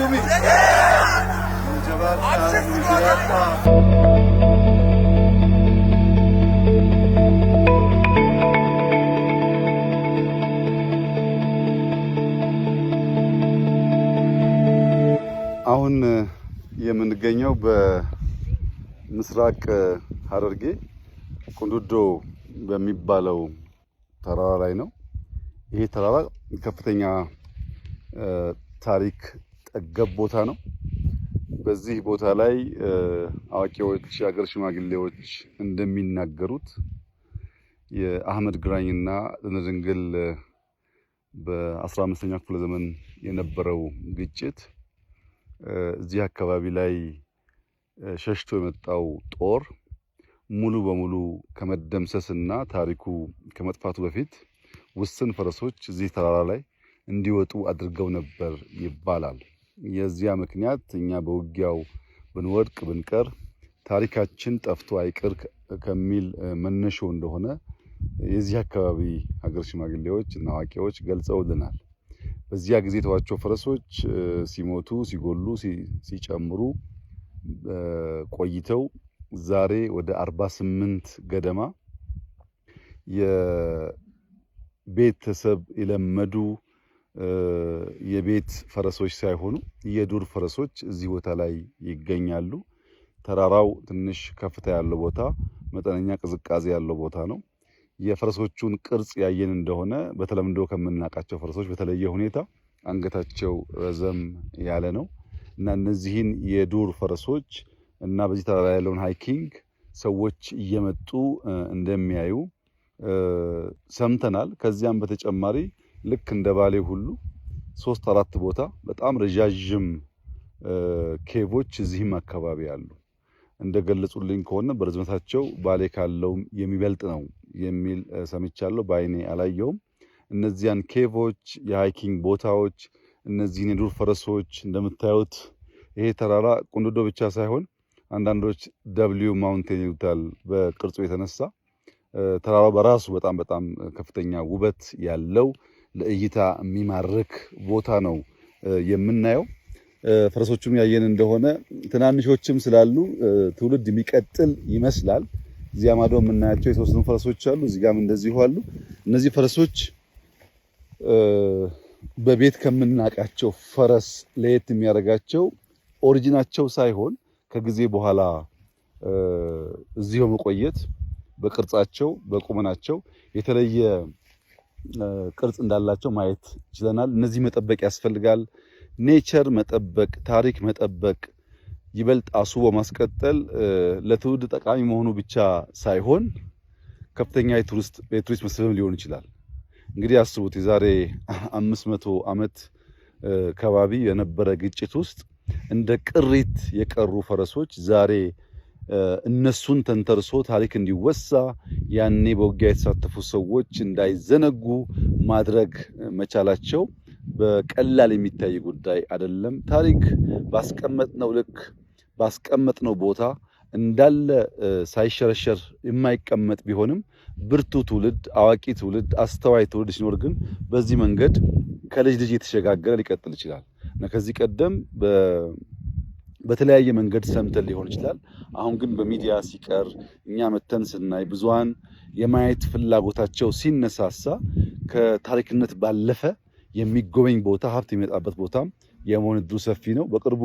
Atumi. አሁን የምንገኘው በምስራቅ ሐረርጌ ቁንዱዶ በሚባለው ተራራ ላይ ነው። ይሄ ተራራ ከፍተኛ ታሪክ ጠገብ ቦታ ነው። በዚህ ቦታ ላይ አዋቂዎች፣ የሀገር ሽማግሌዎች እንደሚናገሩት የአህመድ ግራኝና ድንግል በ15ኛው ክፍለ ዘመን የነበረው ግጭት እዚህ አካባቢ ላይ ሸሽቶ የመጣው ጦር ሙሉ በሙሉ ከመደምሰስና ታሪኩ ከመጥፋቱ በፊት ውስን ፈረሶች እዚህ ተራራ ላይ እንዲወጡ አድርገው ነበር ይባላል። የዚያ ምክንያት እኛ በውጊያው ብንወድቅ ብንቀር ታሪካችን ጠፍቶ አይቅር ከሚል መነሾ እንደሆነ የዚህ አካባቢ ሀገር ሽማግሌዎች እና አዋቂዎች ገልጸውልናል። በዚያ ጊዜ የተዋቸው ፈረሶች ሲሞቱ፣ ሲጎሉ፣ ሲጨምሩ ቆይተው ዛሬ ወደ 48 ገደማ የቤተሰብ የለመዱ የቤት ፈረሶች ሳይሆኑ የዱር ፈረሶች እዚህ ቦታ ላይ ይገኛሉ። ተራራው ትንሽ ከፍታ ያለው ቦታ፣ መጠነኛ ቅዝቃዜ ያለው ቦታ ነው። የፈረሶቹን ቅርጽ ያየን እንደሆነ በተለምዶ ከምናውቃቸው ፈረሶች በተለየ ሁኔታ አንገታቸው ረዘም ያለ ነው እና እነዚህን የዱር ፈረሶች እና በዚህ ተራራ ያለውን ሃይኪንግ ሰዎች እየመጡ እንደሚያዩ ሰምተናል። ከዚያም በተጨማሪ ልክ እንደ ባሌ ሁሉ 3-4 ቦታ በጣም ረዣዥም ኬቮች እዚህም አካባቢ አሉ። እንደገለጹልኝ ከሆነ በርዝመታቸው ባሌ ካለው የሚበልጥ ነው የሚል ሰምቻለሁ። በአይኔ አላየውም። እነዚያን ኬቮች፣ የሃይኪንግ ቦታዎች፣ እነዚህን የዱር ፈረሶች እንደምታዩት ይሄ ተራራ ቁንዱዶ ብቻ ሳይሆን አንዳንዶች ደብሊው ማውንቴን ይሉታል በቅርጹ የተነሳ ተራራው በራሱ በጣም ከፍተኛ ውበት ያለው ለእይታ የሚማርክ ቦታ ነው የምናየው። ፈረሶቹም ያየን እንደሆነ ትናንሾችም ስላሉ ትውልድ የሚቀጥል ይመስላል። እዚያ ማዶ የምናያቸው የተወሰኑ ፈረሶች አሉ፣ እዚህ ጋርም እንደዚሁ አሉ። እነዚህ ፈረሶች በቤት ከምናውቃቸው ፈረስ ለየት የሚያደርጋቸው ኦሪጂናቸው ሳይሆን ከጊዜ በኋላ እዚህ በመቆየት በቅርጻቸው በቁመናቸው የተለየ ቅርጽ እንዳላቸው ማየት ችለናል። እነዚህ መጠበቅ ያስፈልጋል። ኔቸር መጠበቅ፣ ታሪክ መጠበቅ ይበልጥ አስቦ ማስቀጠል ለትውልድ ጠቃሚ መሆኑ ብቻ ሳይሆን ከፍተኛ የቱሪስት መስህብም ሊሆን ይችላል። እንግዲህ አስቡት የዛሬ 500 ዓመት ከባቢ የነበረ ግጭት ውስጥ እንደ ቅሪት የቀሩ ፈረሶች ዛሬ እነሱን ተንተርሶ ታሪክ እንዲወሳ ያኔ በውጊያ የተሳተፉ ሰዎች እንዳይዘነጉ ማድረግ መቻላቸው በቀላል የሚታይ ጉዳይ አይደለም። ታሪክ ባስቀመጥነው ልክ ባስቀመጥነው ቦታ እንዳለ ሳይሸረሸር የማይቀመጥ ቢሆንም ብርቱ ትውልድ፣ አዋቂ ትውልድ፣ አስተዋይ ትውልድ ሲኖር ግን በዚህ መንገድ ከልጅ ልጅ የተሸጋገረ ሊቀጥል ይችላል እና ከዚህ ቀደም በተለያየ መንገድ ሰምተን ሊሆን ይችላል። አሁን ግን በሚዲያ ሲቀር እኛ መተን ስናይ ብዙሃን የማየት ፍላጎታቸው ሲነሳሳ ከታሪክነት ባለፈ የሚጎበኝ ቦታ ሀብት የሚመጣበት ቦታም የመሆን እድሉ ሰፊ ነው። በቅርቡ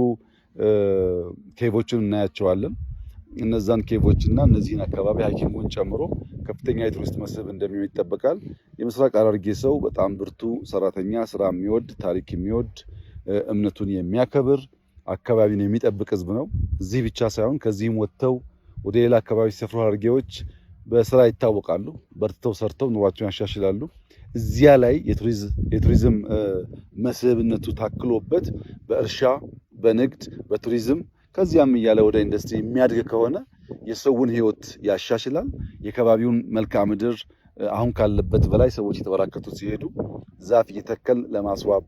ኬቮችን እናያቸዋለን። እነዛን ኬቮችና እነዚህን አካባቢ ሃይኪንጉን ጨምሮ ከፍተኛ የቱሪስት መስህብ እንደሚሆን ይጠበቃል። የምስራቅ ሐረርጌ ሰው በጣም ብርቱ ሰራተኛ፣ ስራ የሚወድ፣ ታሪክ የሚወድ፣ እምነቱን የሚያከብር፣ አካባቢን የሚጠብቅ ህዝብ ነው። እዚህ ብቻ ሳይሆን ከዚህም ወጥተው ወደ ሌላ አካባቢ ሲሰፍሩ ሐረርጌዎች በስራ ይታወቃሉ። በርትተው ሰርተው ኑሯቸውን ያሻሽላሉ። እዚያ ላይ የቱሪዝም መስህብነቱ ታክሎበት በእርሻ፣ በንግድ፣ በቱሪዝም ከዚያም እያለ ወደ ኢንዱስትሪ የሚያድግ ከሆነ የሰውን ህይወት ያሻሽላል። የከባቢውን መልክዓ ምድር አሁን ካለበት በላይ ሰዎች የተበራከቱ ሲሄዱ ዛፍ እየተከል ለማስዋብ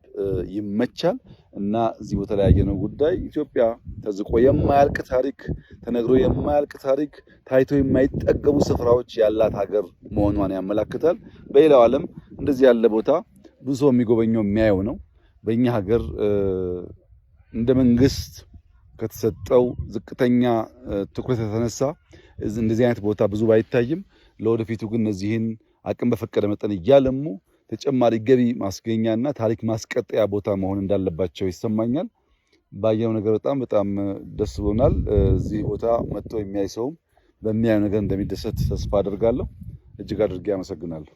ይመቻል እና እዚህ ቦታ ላይ ያየነው ጉዳይ ኢትዮጵያ ተዝቆ የማያልቅ ታሪክ፣ ተነግሮ የማያልቅ ታሪክ፣ ታይቶ የማይጠገቡ ስፍራዎች ያላት ሀገር መሆኗን ያመለክታል። በሌላው ዓለም እንደዚህ ያለ ቦታ ብዙ ሰው የሚጎበኘው የሚያየው ነው። በእኛ ሀገር እንደ መንግስት ከተሰጠው ዝቅተኛ ትኩረት የተነሳ እንደዚህ አይነት ቦታ ብዙ ባይታይም ለወደፊቱ ግን እነዚህን አቅም በፈቀደ መጠን እያለሙ ተጨማሪ ገቢ ማስገኛና ታሪክ ማስቀጠያ ቦታ መሆን እንዳለባቸው ይሰማኛል። ባየው ነገር በጣም ደስ ብሎናል። እዚህ ቦታ መጥቶ የሚያይ ሰውም በሚያየው ነገር እንደሚደሰት ተስፋ አደርጋለሁ። እጅግ አድርጌ አመሰግናለሁ።